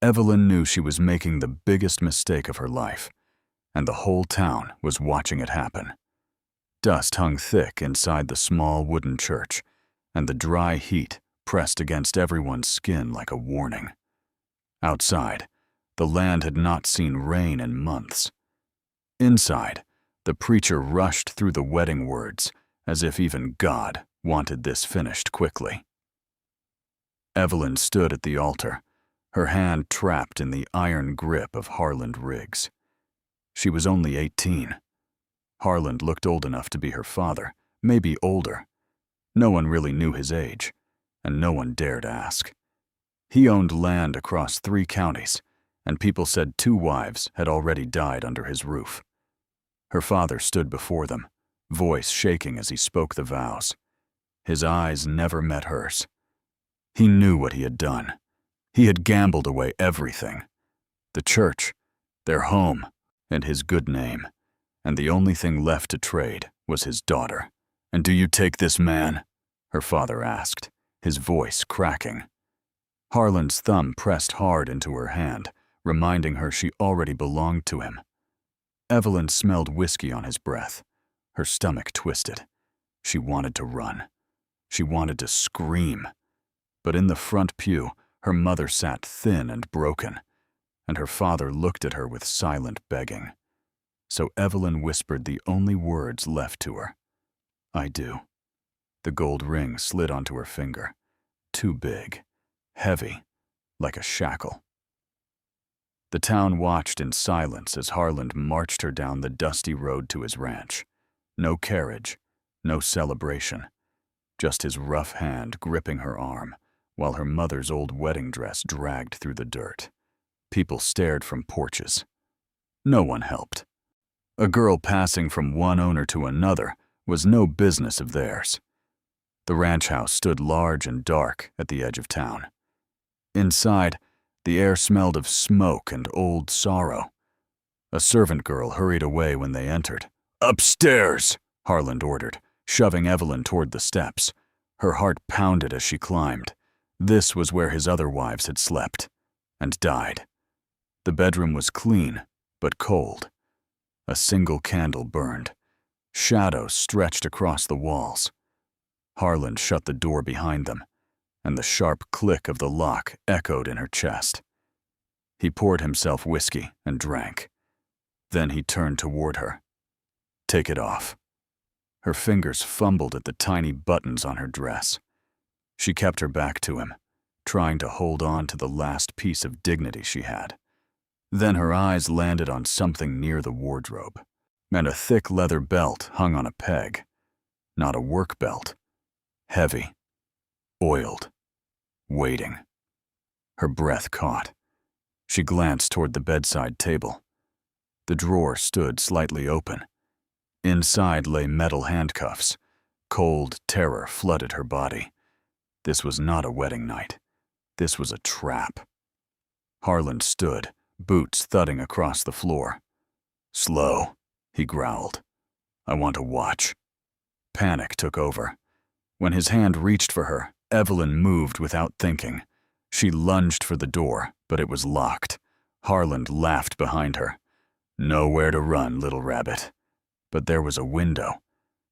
Evelyn knew she was making the biggest mistake of her life, and the whole town was watching it happen. Dust hung thick inside the small wooden church, and the dry heat pressed against everyone's skin like a warning. Outside, the land had not seen rain in months. Inside, the preacher rushed through the wedding words as if even God wanted this finished quickly. Evelyn stood at the altar, her hand trapped in the iron grip of Harland Riggs. She was only 18. Harland looked old enough to be her father, maybe older. No one really knew his age, and no one dared ask. He owned land across 3 counties, and people said 2 wives had already died under his roof. Her father stood before them, voice shaking as he spoke the vows. His eyes never met hers. He knew what he had done. He had gambled away everything. The church, their home, and his good name. And the only thing left to trade was his daughter. "And do you take this man?" her father asked, his voice cracking. Harland's thumb pressed hard into her hand, reminding her she already belonged to him. Evelyn smelled whiskey on his breath. Her stomach twisted. She wanted to run. She wanted to scream. But in the front pew, her mother sat thin and broken, and her father looked at her with silent begging. So Evelyn whispered the only words left to her. "I do." The gold ring slid onto her finger. Too big, heavy, like a shackle. The town watched in silence as Harland marched her down the dusty road to his ranch. No carriage, no celebration, just his rough hand gripping her arm, while her mother's old wedding dress dragged through the dirt. People stared from porches. No one helped. A girl passing from one owner to another was no business of theirs. The ranch house stood large and dark at the edge of town. Inside, the air smelled of smoke and old sorrow. A servant girl hurried away when they entered. "Upstairs!" Harland ordered, shoving Evelyn toward the steps. Her heart pounded as she climbed. This was where his other wives had slept and died. The bedroom was clean, but cold. A single candle burned. Shadows stretched across the walls. Harland shut the door behind them, and the sharp click of the lock echoed in her chest. He poured himself whiskey and drank. Then he turned toward her. "Take it off." Her fingers fumbled at the tiny buttons on her dress. She kept her back to him, trying to hold on to the last piece of dignity she had. Then her eyes landed on something near the wardrobe, and a thick leather belt hung on a peg. Not a work belt. Heavy, oiled, waiting. Her breath caught. She glanced toward the bedside table. The drawer stood slightly open. Inside lay metal handcuffs. Cold terror flooded her body. This was not a wedding night. This was a trap. Harland stood, boots thudding across the floor. "Slow," he growled. "I want to watch." Panic took over. When his hand reached for her, Evelyn moved without thinking. She lunged for the door, but it was locked. Harland laughed behind her. "Nowhere to run, little rabbit." But there was a window.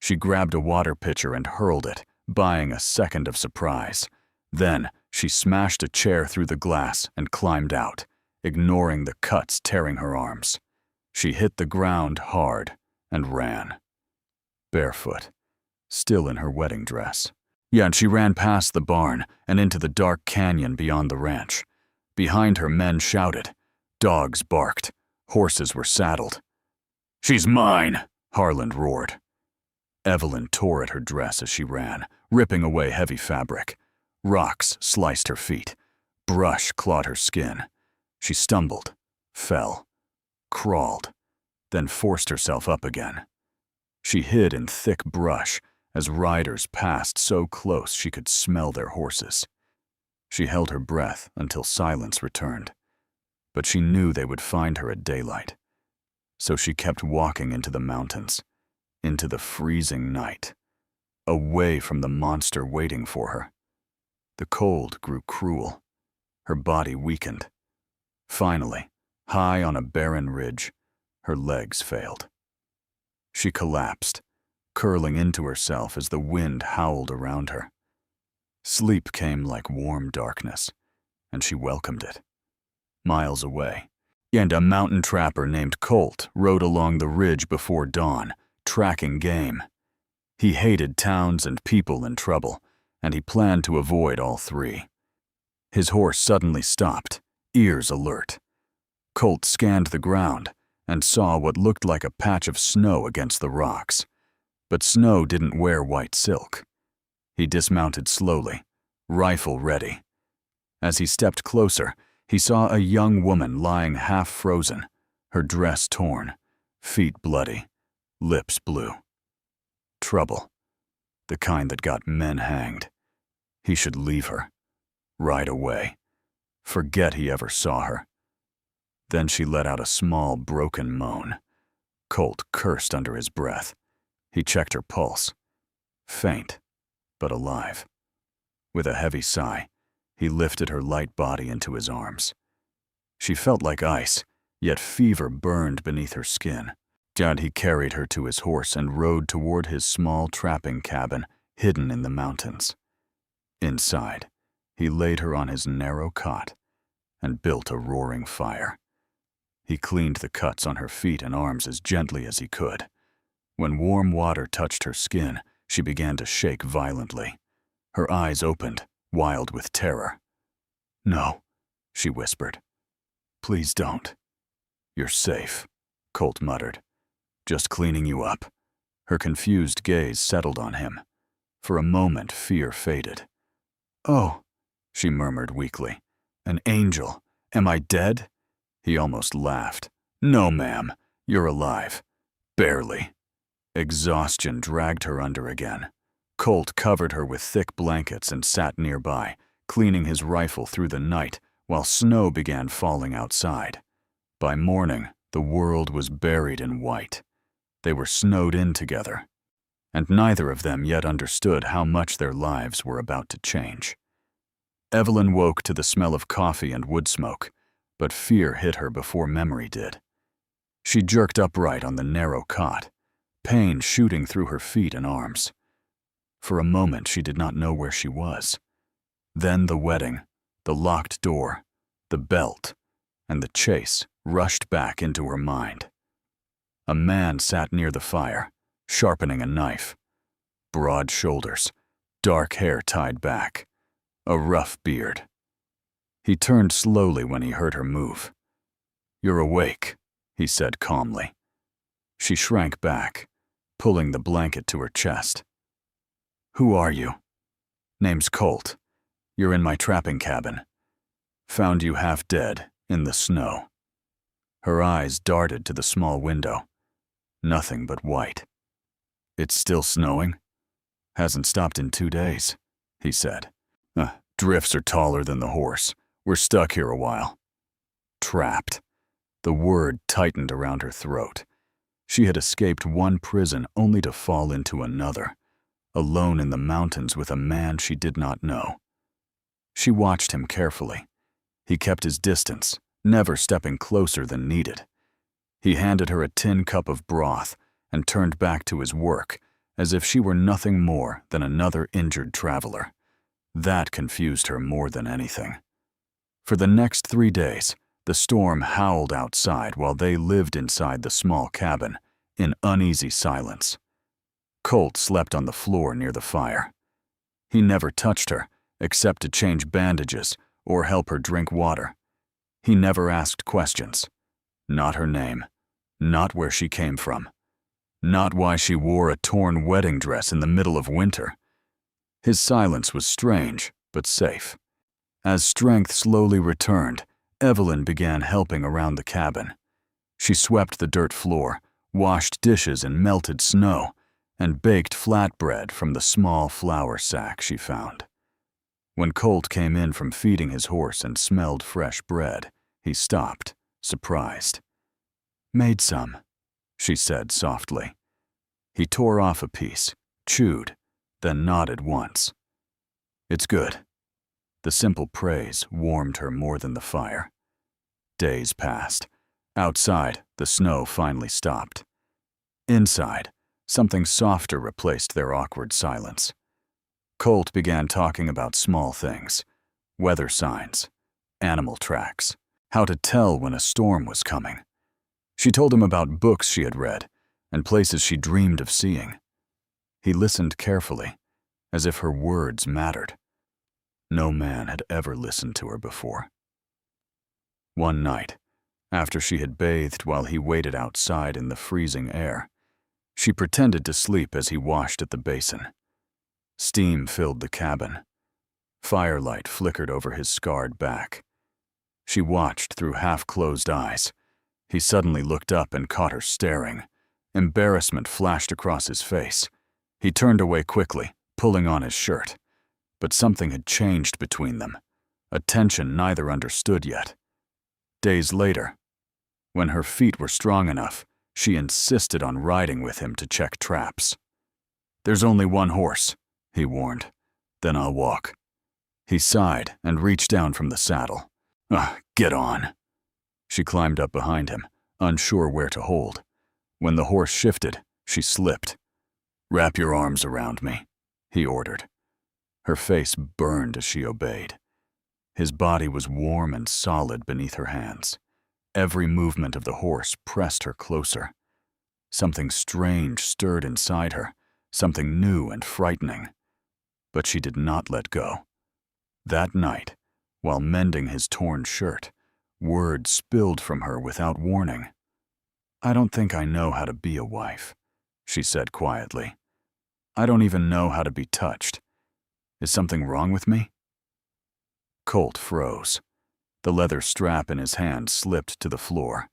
She grabbed a water pitcher and hurled it, buying a second of surprise. Then she smashed a chair through the glass and climbed out, ignoring the cuts tearing her arms. She hit the ground hard and ran. Barefoot, still in her wedding dress. And she ran past the barn and into the dark canyon beyond the ranch. Behind her, men shouted. Dogs barked. Horses were saddled. "She's mine!" Harland roared. Evelyn tore at her dress as she ran, ripping away heavy fabric. Rocks sliced her feet. Brush clawed her skin. She stumbled, fell, crawled, then forced herself up again. She hid in thick brush as riders passed so close she could smell their horses. She held her breath until silence returned, but she knew they would find her at daylight. So she kept walking into the mountains, into the freezing night, away from the monster waiting for her. The cold grew cruel. Her body weakened. Finally, high on a barren ridge, her legs failed. She collapsed, curling into herself as the wind howled around her. Sleep came like warm darkness, and she welcomed it. Miles away, and a mountain trapper named Colt rode along the ridge before dawn, tracking game. He hated towns and people in trouble, and he planned to avoid all three. His horse suddenly stopped, ears alert. Colt scanned the ground and saw what looked like a patch of snow against the rocks. But snow didn't wear white silk. He dismounted slowly, rifle ready. As he stepped closer, he saw a young woman lying half-frozen, her dress torn, feet bloody, lips blue. Trouble. The kind that got men hanged. He should leave her. Ride away. Forget he ever saw her. Then she let out a small, broken moan. Colt cursed under his breath. He checked her pulse. Faint, but alive. With a heavy sigh, he lifted her light body into his arms. She felt like ice, yet fever burned beneath her skin. He carried her to his horse and rode toward his small trapping cabin hidden in the mountains. Inside, he laid her on his narrow cot and built a roaring fire. He cleaned the cuts on her feet and arms as gently as he could. When warm water touched her skin, she began to shake violently. Her eyes opened, wild with terror. "No," she whispered. "Please don't." "You're safe," Colt muttered. "Just cleaning you up." Her confused gaze settled on him. For a moment, fear faded. "Oh," she murmured weakly. "An angel. Am I dead?" He almost laughed. "No, ma'am. You're alive. Barely." Exhaustion dragged her under again. Colt covered her with thick blankets and sat nearby, cleaning his rifle through the night while snow began falling outside. By morning, the world was buried in white. They were snowed in together, and neither of them yet understood how much their lives were about to change. Evelyn woke to the smell of coffee and wood smoke, but fear hit her before memory did. She jerked upright on the narrow cot, pain shooting through her feet and arms. For a moment, she did not know where she was. Then the wedding, the locked door, the belt, and the chase rushed back into her mind. A man sat near the fire, sharpening a knife. Broad shoulders, dark hair tied back, a rough beard. He turned slowly when he heard her move. "You're awake," he said calmly. She shrank back, pulling the blanket to her chest. "Who are you?" "Name's Colt. You're in my trapping cabin. Found you half dead, in the snow." Her eyes darted to the small window. Nothing but white. "It's still snowing?" "Hasn't stopped in 2 days," he said. Drifts are taller than the horse. We're stuck here a while." Trapped. The word tightened around her throat. She had escaped one prison only to fall into another, alone in the mountains with a man she did not know. She watched him carefully. He kept his distance, never stepping closer than needed. He handed her a tin cup of broth and turned back to his work, as if she were nothing more than another injured traveler. That confused her more than anything. For the next 3 days, the storm howled outside while they lived inside the small cabin, in uneasy silence. Colt slept on the floor near the fire. He never touched her, except to change bandages or help her drink water. He never asked questions. Not her name. Not where she came from. Not why she wore a torn wedding dress in the middle of winter. His silence was strange, but safe. As strength slowly returned, Evelyn began helping around the cabin. She swept the dirt floor, washed dishes in melted snow, and baked flatbread from the small flour sack she found. When Colt came in from feeding his horse and smelled fresh bread, he stopped, surprised. "Made some," she said softly. He tore off a piece, chewed, then nodded once. "It's good." The simple praise warmed her more than the fire. Days passed. Outside, the snow finally stopped. Inside, something softer replaced their awkward silence. Colt began talking about small things, weather signs, animal tracks, how to tell when a storm was coming. She told him about books she had read and places she dreamed of seeing. He listened carefully, as if her words mattered. No man had ever listened to her before. One night, after she had bathed while he waited outside in the freezing air, she pretended to sleep as he washed at the basin. Steam filled the cabin. Firelight flickered over his scarred back. She watched through half-closed eyes. He suddenly looked up and caught her staring. Embarrassment flashed across his face. He turned away quickly, pulling on his shirt. But something had changed between them, a tension neither understood yet. Days later, when her feet were strong enough, she insisted on riding with him to check traps. "There's only one horse," he warned. "Then I'll walk." He sighed and reached down from the saddle. Get on." She climbed up behind him, unsure where to hold. When the horse shifted, she slipped. "Wrap your arms around me," he ordered. Her face burned as she obeyed. His body was warm and solid beneath her hands. Every movement of the horse pressed her closer. Something strange stirred inside her, something new and frightening. But she did not let go. That night, while mending his torn shirt, words spilled from her without warning. "I don't think I know how to be a wife," she said quietly. "I don't even know how to be touched. Is something wrong with me?" Colt froze. The leather strap in his hand slipped to the floor.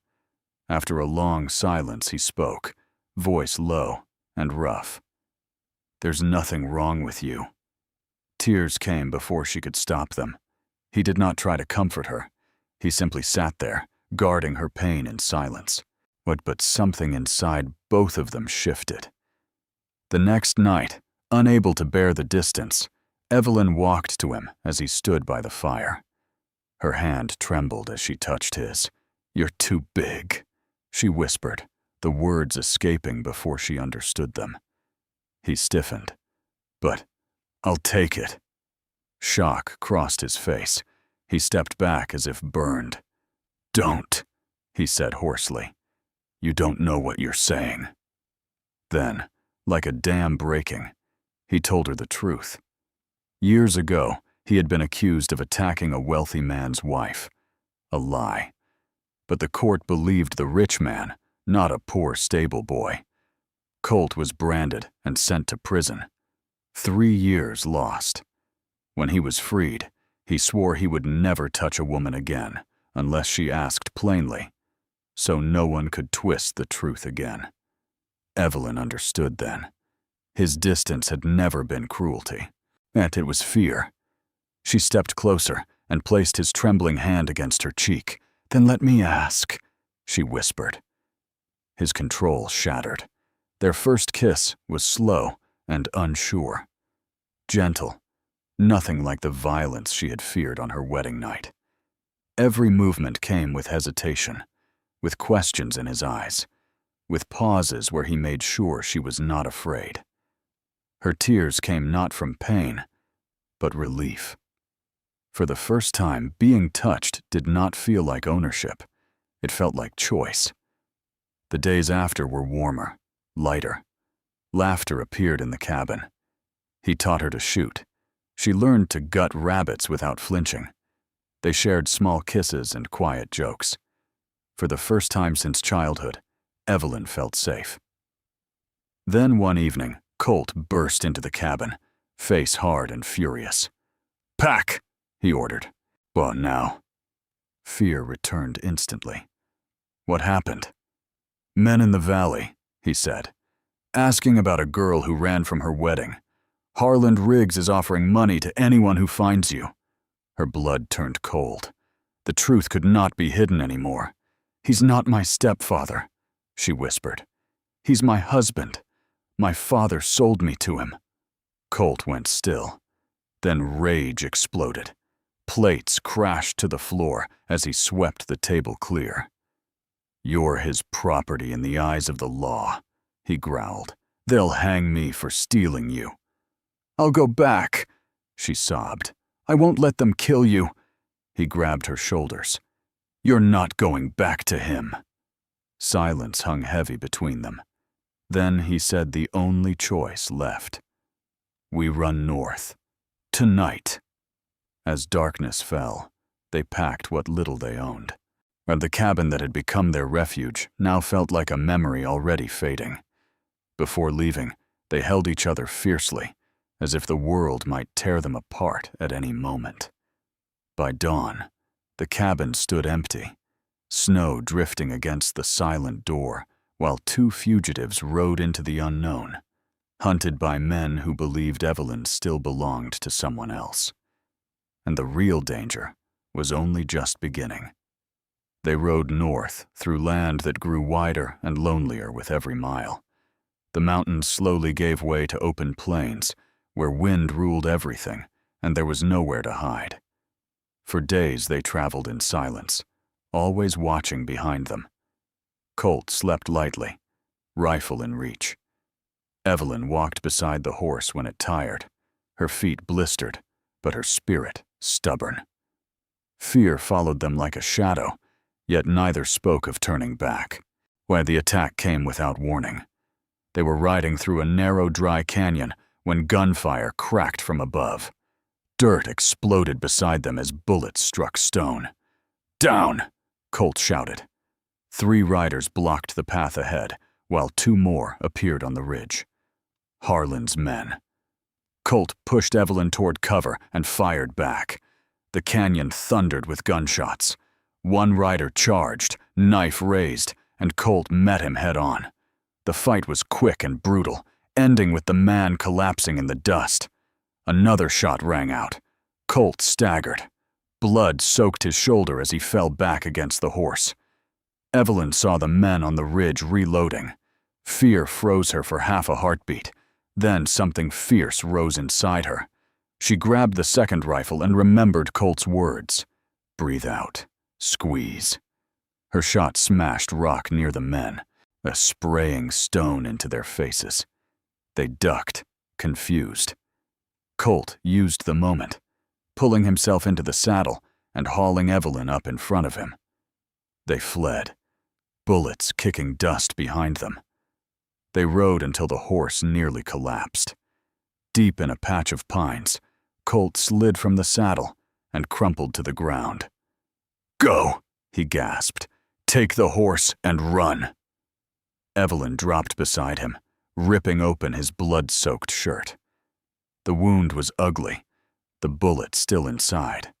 After a long silence, he spoke, voice low and rough. "There's nothing wrong with you." Tears came before she could stop them. He did not try to comfort her. He simply sat there, guarding her pain in silence. But something inside both of them shifted. The next night, unable to bear the distance, Evelyn walked to him as he stood by the fire. Her hand trembled as she touched his. "You're too big," she whispered, the words escaping before she understood them. He stiffened. "But I'll take it." Shock crossed his face. He stepped back as if burned. "Don't," he said hoarsely. "You don't know what you're saying." Then, like a dam breaking, he told her the truth. Years ago, he had been accused of attacking a wealthy man's wife. A lie. But the court believed the rich man, not a poor stable boy. Colt was branded and sent to prison. 3 years lost. When he was freed, he swore he would never touch a woman again, unless she asked plainly, so no one could twist the truth again. Evelyn understood then. His distance had never been cruelty. It was fear. She stepped closer and placed his trembling hand against her cheek. "Then let me ask," she whispered. His control shattered. Their first kiss was slow and unsure. Gentle, nothing like the violence she had feared on her wedding night. Every movement came with hesitation, with questions in his eyes, with pauses where he made sure she was not afraid. Her tears came not from pain, but relief. For the first time, being touched did not feel like ownership. It felt like choice. The days after were warmer, lighter. Laughter appeared in the cabin. He taught her to shoot. She learned to gut rabbits without flinching. They shared small kisses and quiet jokes. For the first time since childhood, Evelyn felt safe. Then one evening, Colt burst into the cabin, face hard and furious. "Pack!" he ordered. "Well, now." Fear returned instantly. "What happened?" "Men in the valley," he said, "asking about a girl who ran from her wedding. Harland Riggs is offering money to anyone who finds you." Her blood turned cold. The truth could not be hidden anymore. "He's not my stepfather," she whispered. "He's my husband. My father sold me to him." Colt went still. Then rage exploded. Plates crashed to the floor as he swept the table clear. "You're his property in the eyes of the law," he growled. "They'll hang me for stealing you." "I'll go back," she sobbed. "I won't let them kill you." He grabbed her shoulders. "You're not going back to him." Silence hung heavy between them. Then he said the only choice left. "We run north. Tonight." As darkness fell, they packed what little they owned. And the cabin that had become their refuge now felt like a memory already fading. Before leaving, they held each other fiercely, as if the world might tear them apart at any moment. By dawn, the cabin stood empty, snow drifting against the silent door, while two fugitives rode into the unknown, hunted by men who believed Evelyn still belonged to someone else. And the real danger was only just beginning. They rode north through land that grew wider and lonelier with every mile. The mountains slowly gave way to open plains, where wind ruled everything, and there was nowhere to hide. For days they traveled in silence, always watching behind them. Colt slept lightly, rifle in reach. Evelyn walked beside the horse when it tired, her feet blistered, but her spirit stubborn. Fear followed them like a shadow, yet neither spoke of turning back. Why, the attack came without warning. They were riding through a narrow, dry canyon when gunfire cracked from above. Dirt exploded beside them as bullets struck stone. "Down!" Colt shouted. 3 riders blocked the path ahead, while 2 more appeared on the ridge. Harlan's men. Colt pushed Evelyn toward cover and fired back. The canyon thundered with gunshots. One rider charged, knife raised, and Colt met him head-on. The fight was quick and brutal, ending with the man collapsing in the dust. Another shot rang out. Colt staggered. Blood soaked his shoulder as he fell back against the horse. Evelyn saw the men on the ridge reloading. Fear froze her for half a heartbeat. Then something fierce rose inside her. She grabbed the second rifle and remembered Colt's words. "Breathe out. Squeeze." Her shot smashed rock near the men, a spraying stone into their faces. They ducked, confused. Colt used the moment, pulling himself into the saddle and hauling Evelyn up in front of him. They fled, bullets kicking dust behind them. They rode until the horse nearly collapsed. Deep in a patch of pines, Colt slid from the saddle and crumpled to the ground. "Go," he gasped. "Take the horse and run." Evelyn dropped beside him, ripping open his blood-soaked shirt. The wound was ugly, the bullet still inside.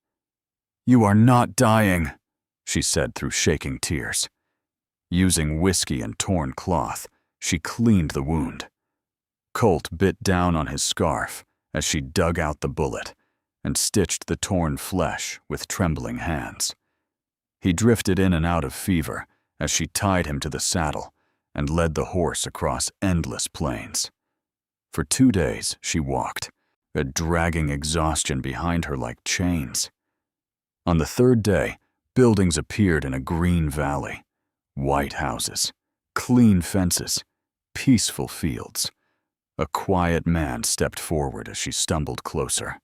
"You are not dying," she said through shaking tears. Using whiskey and torn cloth, she cleaned the wound. Colt bit down on his scarf as she dug out the bullet and stitched the torn flesh with trembling hands. He drifted in and out of fever as she tied him to the saddle and led the horse across endless plains. For 2 days she walked, a dragging exhaustion behind her like chains. On the 3rd day, buildings appeared in a green valley. White houses, clean fences, peaceful fields. A quiet man stepped forward as she stumbled closer.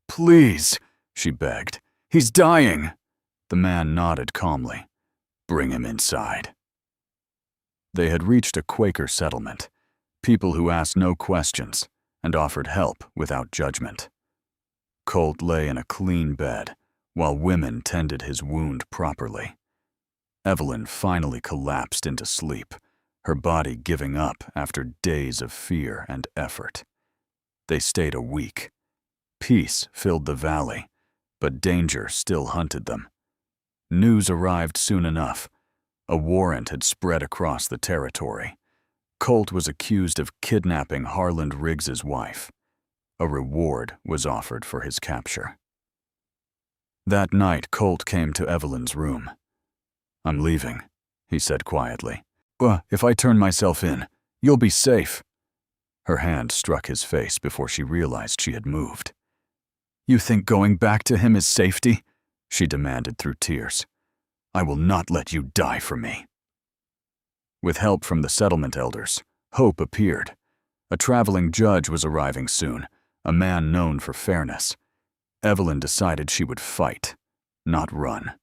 "Please," she begged. "He's dying." The man nodded calmly. "Bring him inside." They had reached a Quaker settlement, people who asked no questions and offered help without judgment. Colt lay in a clean bed, while women tended his wound properly. Evelyn finally collapsed into sleep, her body giving up after days of fear and effort. They stayed a week. Peace filled the valley, but danger still hunted them. News arrived soon enough. A warrant had spread across the territory. Colt was accused of kidnapping Harland Riggs's wife. A reward was offered for his capture. That night, Colt came to Evelyn's room. "I'm leaving," he said quietly. "If I turn myself in, you'll be safe." Her hand struck his face before she realized she had moved. You think going back to him is safety? She demanded through tears. I will not let you die for me. With help from the settlement elders, hope appeared. A traveling judge was arriving soon, a man known for fairness. Evelyn decided she would fight, not run.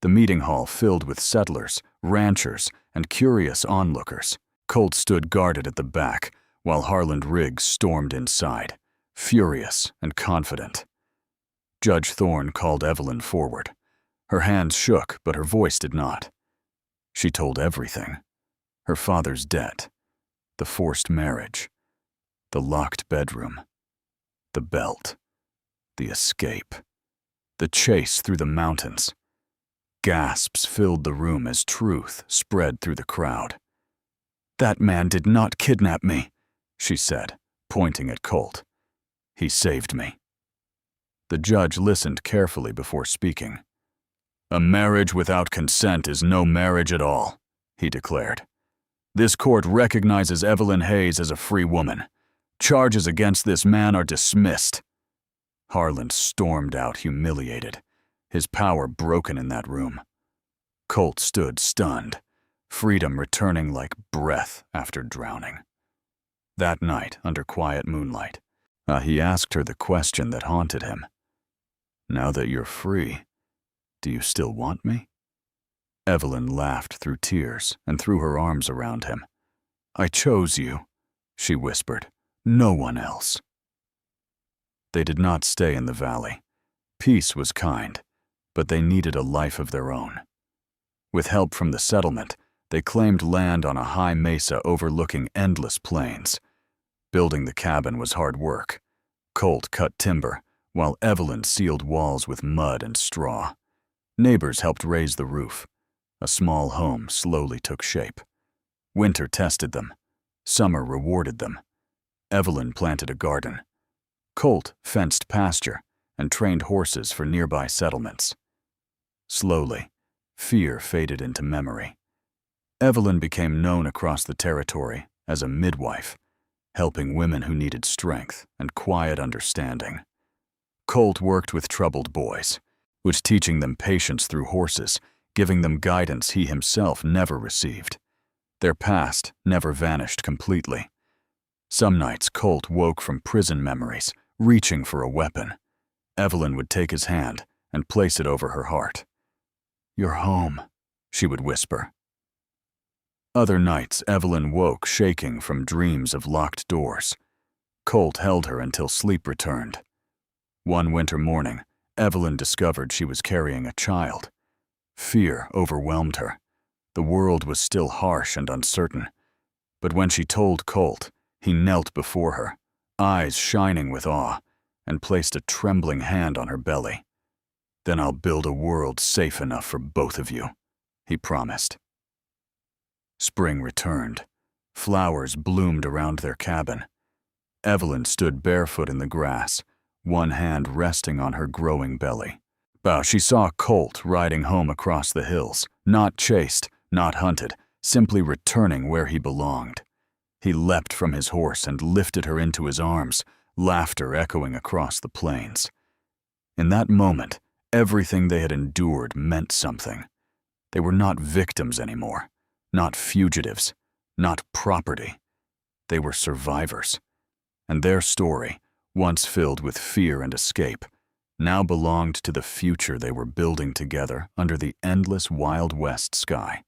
The meeting hall filled with settlers, ranchers, and curious onlookers. Colt stood guarded at the back, while Harland Riggs stormed inside, furious and confident. Judge Thorne called Evelyn forward. Her hands shook, but her voice did not. She told everything. Her father's debt, the forced marriage, the locked bedroom, the belt, the escape, the chase through the mountains. Gasps filled the room as truth spread through the crowd. That man did not kidnap me, she said, pointing at Colt. He saved me. The judge listened carefully before speaking. A marriage without consent is no marriage at all, he declared. This court recognizes Evelyn Hayes as a free woman. Charges against this man are dismissed. Harland stormed out, humiliated, his power broken in that room. Colt stood stunned, freedom returning like breath after drowning. That night, under quiet moonlight, he asked her the question that haunted him. Now that you're free, do you still want me? Evelyn laughed through tears and threw her arms around him. I chose you, she whispered. No one else. They did not stay in the valley. Peace was kind, but they needed a life of their own. With help from the settlement, they claimed land on a high mesa overlooking endless plains. Building the cabin was hard work. Colt cut timber, while Evelyn sealed walls with mud and straw. Neighbors helped raise the roof. A small home slowly took shape. Winter tested them. Summer rewarded them. Evelyn planted a garden. Colt fenced pasture and trained horses for nearby settlements. Slowly, fear faded into memory. Evelyn became known across the territory as a midwife, helping women who needed strength and quiet understanding. Colt worked with troubled boys, was teaching them patience through horses, giving them guidance he himself never received. Their past never vanished completely. Some nights Colt woke from prison memories, reaching for a weapon. Evelyn would take his hand and place it over her heart. You're home, she would whisper. Other nights Evelyn woke shaking from dreams of locked doors. Colt held her until sleep returned. One winter morning, Evelyn discovered she was carrying a child. Fear overwhelmed her. The world was still harsh and uncertain. But when she told Colt, he knelt before her, eyes shining with awe, and placed a trembling hand on her belly. Then I'll build a world safe enough for both of you, he promised. Spring returned. Flowers bloomed around their cabin. Evelyn stood barefoot in the grass, one hand resting on her growing belly. She saw Colt riding home across the hills, not chased, not hunted, simply returning where he belonged. He leapt from his horse and lifted her into his arms, laughter echoing across the plains. In that moment, everything they had endured meant something. They were not victims anymore, not fugitives, not property. They were survivors. And their story, once filled with fear and escape, now belonged to the future they were building together under the endless Wild West sky.